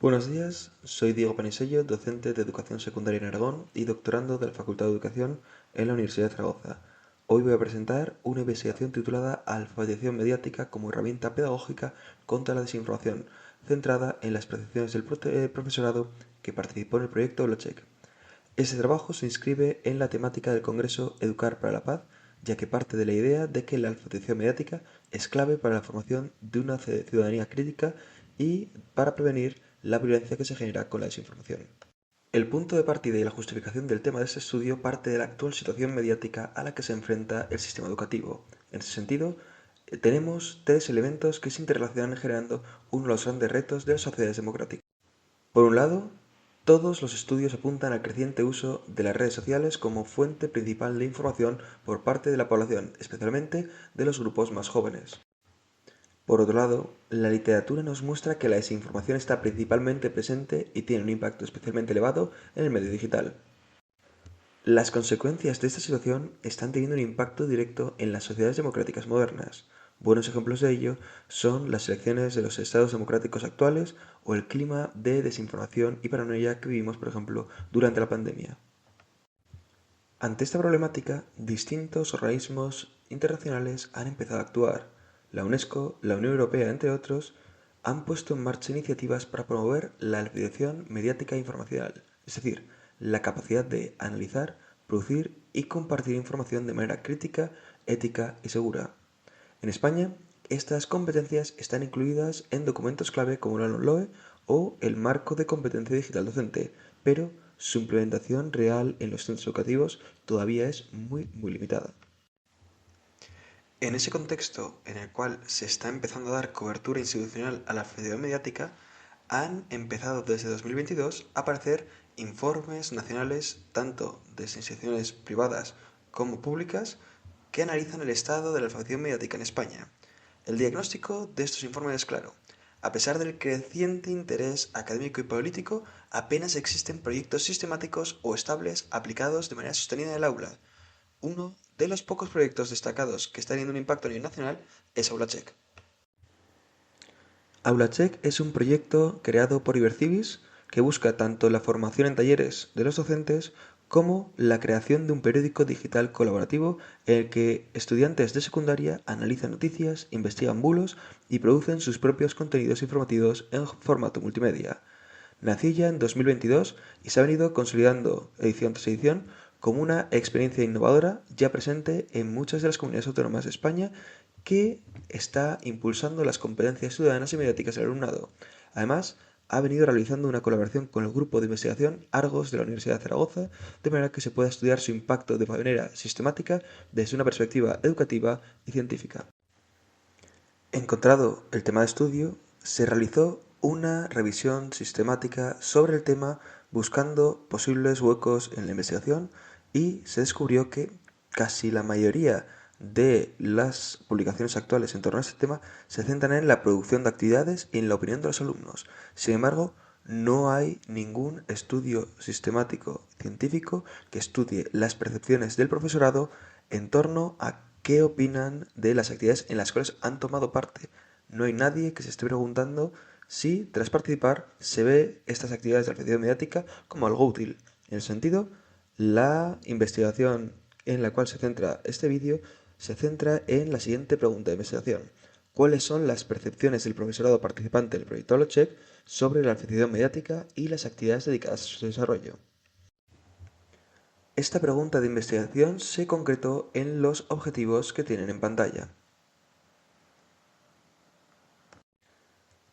Buenos días, soy Diego Panisello, docente de Educación Secundaria en Aragón y doctorando de la Facultad de Educación en la Universidad de Zaragoza. Hoy voy a presentar una investigación titulada Alfabetización mediática como herramienta pedagógica contra la desinformación, centrada en las percepciones del profesorado que participó en el proyecto Aulacheck. Este trabajo se inscribe en la temática del Congreso Educar para la Paz, ya que parte de la idea de que la alfabetización mediática es clave para la formación de una ciudadanía crítica y para prevenir la violencia que se genera con la desinformación. El punto de partida y la justificación del tema de este estudio parte de la actual situación mediática a la que se enfrenta el sistema educativo. En ese sentido, tenemos tres elementos que se interrelacionan generando uno de los grandes retos de las sociedades democráticas. Por un lado, todos los estudios apuntan al creciente uso de las redes sociales como fuente principal de información por parte de la población, especialmente de los grupos más jóvenes. Por otro lado, la literatura nos muestra que la desinformación está principalmente presente y tiene un impacto especialmente elevado en el medio digital. Las consecuencias de esta situación están teniendo un impacto directo en las sociedades democráticas modernas. Buenos ejemplos de ello son las elecciones de los estados democráticos actuales o el clima de desinformación y paranoia que vivimos, por ejemplo, durante la pandemia. Ante esta problemática, distintos organismos internacionales han empezado a actuar. La UNESCO, la Unión Europea, entre otros, han puesto en marcha iniciativas para promover la alfabetización mediática e informacional, es decir, la capacidad de analizar, producir y compartir información de manera crítica, ética y segura. En España, estas competencias están incluidas en documentos clave como la LOMLOE o el Marco de Competencia Digital Docente, pero su implementación real en los centros educativos todavía es muy limitada. En ese contexto en el cual se está empezando a dar cobertura institucional a la alfabetización mediática, han empezado desde 2022 a aparecer informes nacionales, tanto de instituciones privadas como públicas, que analizan el estado de la alfabetización mediática en España. El diagnóstico de estos informes es claro. A pesar del creciente interés académico y político, apenas existen proyectos sistemáticos o estables aplicados de manera sostenida en el aula. Uno de los pocos proyectos destacados que está teniendo un impacto a nivel nacional es Aulacheck. Aulacheck es un proyecto creado por Ibercibis que busca tanto la formación en talleres de los docentes como la creación de un periódico digital colaborativo en el que estudiantes de secundaria analizan noticias, investigan bulos y producen sus propios contenidos informativos en formato multimedia. Nació ya en 2022 y se ha venido consolidando edición tras edición como una experiencia innovadora ya presente en muchas de las comunidades autónomas de España que está impulsando las competencias ciudadanas y mediáticas del alumnado. Además, ha venido realizando una colaboración con el grupo de investigación Argos de la Universidad de Zaragoza, de manera que se pueda estudiar su impacto de manera sistemática desde una perspectiva educativa y científica. Encontrado el tema de estudio, se realizó una revisión sistemática sobre el tema buscando posibles huecos en la investigación y se descubrió que casi la mayoría de las publicaciones actuales en torno a este tema se centran en la producción de actividades y en la opinión de los alumnos. Sin embargo, no hay ningún estudio sistemático científico que estudie las percepciones del profesorado en torno a qué opinan de las actividades en las cuales han tomado parte. No hay nadie que se esté preguntando si, tras participar, se ve estas actividades de alfabetización mediática como algo útil. En el sentido, la investigación en la cual se centra este vídeo se centra en la siguiente pregunta de investigación. ¿Cuáles son las percepciones del profesorado participante del proyecto Holocheck sobre la alfabetización mediática y las actividades dedicadas a su desarrollo? Esta pregunta de investigación se concretó en los objetivos que tienen en pantalla.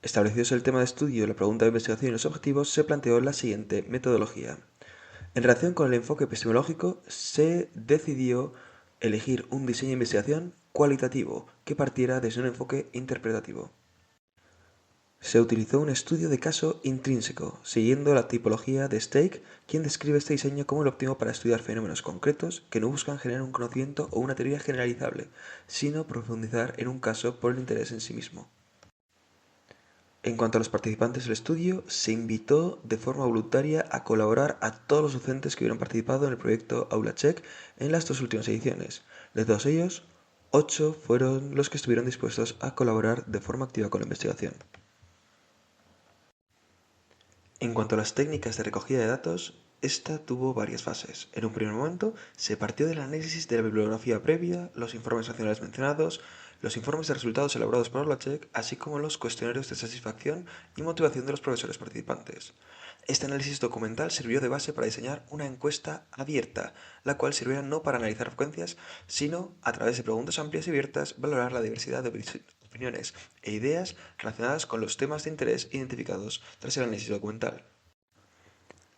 Establecidos el tema de estudio, la pregunta de investigación y los objetivos, se planteó la siguiente metodología. En relación con el enfoque epistemológico, se decidió elegir un diseño de investigación cualitativo que partiera desde un enfoque interpretativo. Se utilizó un estudio de caso intrínseco, siguiendo la tipología de Stake, quien describe este diseño como el óptimo para estudiar fenómenos concretos que no buscan generar un conocimiento o una teoría generalizable, sino profundizar en un caso por el interés en sí mismo. En cuanto a los participantes del estudio, se invitó de forma voluntaria a colaborar a todos los docentes que hubieran participado en el proyecto Aulacheck en las dos últimas ediciones. De todos ellos, 8 fueron los que estuvieron dispuestos a colaborar de forma activa con la investigación. En cuanto a las técnicas de recogida de datos, esta tuvo varias fases. En un primer momento, se partió del análisis de la bibliografía previa, los informes nacionales mencionados, los informes de resultados elaborados por Orlachek, así como los cuestionarios de satisfacción y motivación de los profesores participantes. Este análisis documental sirvió de base para diseñar una encuesta abierta, la cual sirviera no para analizar frecuencias, sino, a través de preguntas amplias y abiertas, valorar la diversidad de opiniones e ideas relacionadas con los temas de interés identificados tras el análisis documental.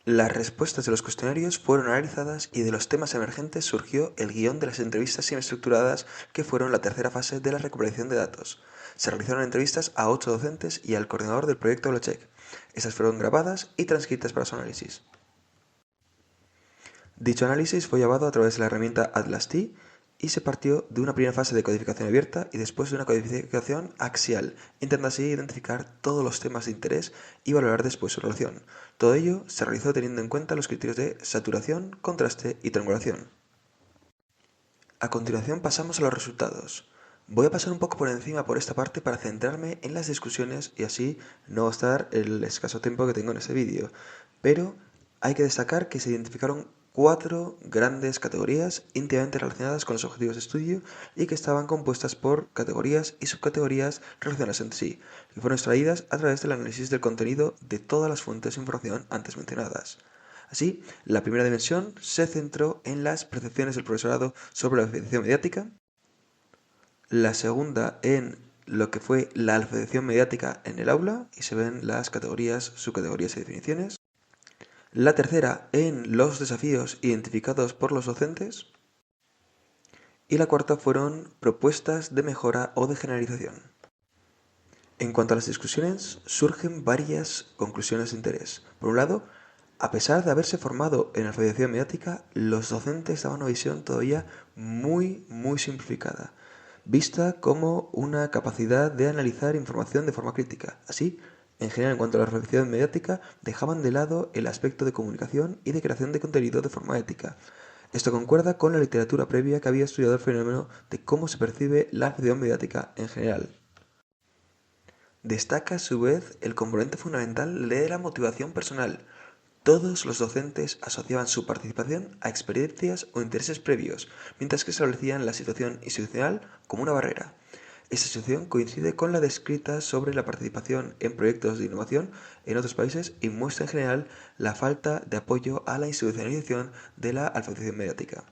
Las respuestas de los cuestionarios fueron analizadas y de los temas emergentes surgió el guión de las entrevistas semiestructuradas que fueron la tercera fase de la recopilación de datos. Se realizaron entrevistas a 8 docentes y al coordinador del proyecto Orlachek. Estas fueron grabadas y transcritas para su análisis. Dicho análisis fue llevado a través de la herramienta Atlas-T y se partió de una primera fase de codificación abierta y después de una codificación axial, intentando así identificar todos los temas de interés y valorar después su relación. Todo ello se realizó teniendo en cuenta los criterios de saturación, contraste y triangulación. A continuación pasamos a los resultados. Voy a pasar un poco por encima por esta parte para centrarme en las discusiones y así no gastar el escaso tiempo que tengo en este vídeo, pero hay que destacar que se identificaron 4 grandes categorías íntimamente relacionadas con los objetivos de estudio y que estaban compuestas por categorías y subcategorías relacionadas entre sí, que fueron extraídas a través del análisis del contenido de todas las fuentes de información antes mencionadas. Así, la primera dimensión se centró en las percepciones del profesorado sobre la alfabetización mediática, la segunda en lo que fue la alfabetización mediática en el aula, y se ven las categorías, subcategorías y definiciones. La tercera en los desafíos identificados por los docentes. Y la cuarta fueron propuestas de mejora o de generalización. En cuanto a las discusiones, surgen varias conclusiones de interés. Por un lado, a pesar de haberse formado en alfabetización mediática, los docentes daban una visión todavía muy simplificada, vista como una capacidad de analizar información de forma crítica. Así, en general, en cuanto a la alfabetización mediática, dejaban de lado el aspecto de comunicación y de creación de contenido de forma ética. Esto concuerda con la literatura previa que había estudiado el fenómeno de cómo se percibe la alfabetización mediática en general. Destaca a su vez el componente fundamental de la motivación personal. Todos los docentes asociaban su participación a experiencias o intereses previos, mientras que establecían la situación institucional como una barrera. Esta situación coincide con la descrita sobre la participación en proyectos de innovación en otros países y muestra en general la falta de apoyo a la institucionalización de la alfabetización mediática.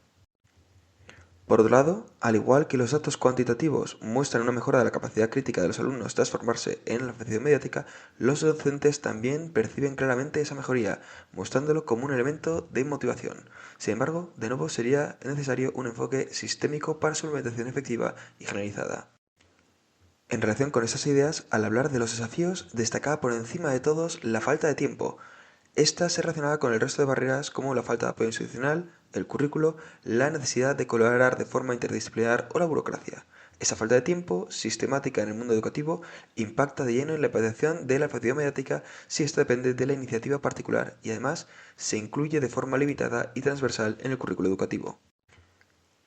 Por otro lado, al igual que los datos cuantitativos muestran una mejora de la capacidad crítica de los alumnos tras formarse en la alfabetización mediática, los docentes también perciben claramente esa mejoría, mostrándolo como un elemento de motivación. Sin embargo, de nuevo sería necesario un enfoque sistémico para su implementación efectiva y generalizada. En relación con estas ideas, al hablar de los desafíos, destacaba por encima de todos la falta de tiempo. Esta se relacionaba con el resto de barreras como la falta de apoyo institucional, el currículo, la necesidad de colaborar de forma interdisciplinar o la burocracia. Esa falta de tiempo, sistemática en el mundo educativo, impacta de lleno en la implementación de la alfabetización mediática si esta depende de la iniciativa particular y además se incluye de forma limitada y transversal en el currículo educativo.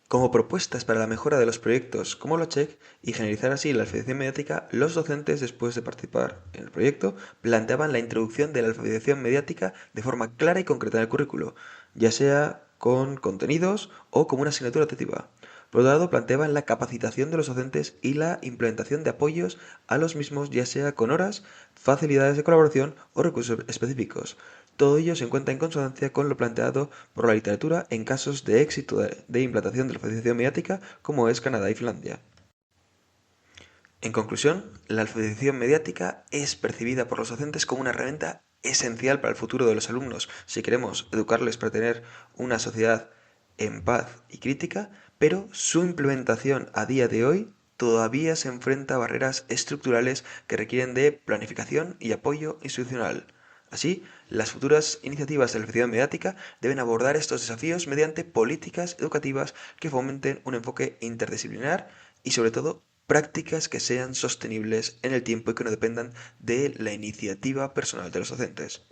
Como propuestas para la mejora de los proyectos como Orlachek y generalizar así la alfabetización mediática, los docentes, después de participar en el proyecto, planteaban la introducción de la alfabetización mediática de forma clara y concreta en el currículo, ya sea con contenidos o como una asignatura optativa. Por otro lado, planteaban la capacitación de los docentes y la implementación de apoyos a los mismos, ya sea con horas, facilidades de colaboración o recursos específicos. Todo ello se encuentra en consonancia con lo planteado por la literatura en casos de éxito de implantación de la alfabetización mediática como es Canadá y Finlandia. En conclusión, la alfabetización mediática es percibida por los docentes como una herramienta esencial para el futuro de los alumnos si queremos educarles para tener una sociedad en paz y crítica, pero su implementación a día de hoy todavía se enfrenta a barreras estructurales que requieren de planificación y apoyo institucional. Así, las futuras iniciativas de alfabetización mediática deben abordar estos desafíos mediante políticas educativas que fomenten un enfoque interdisciplinar y, sobre todo, prácticas que sean sostenibles en el tiempo y que no dependan de la iniciativa personal de los docentes.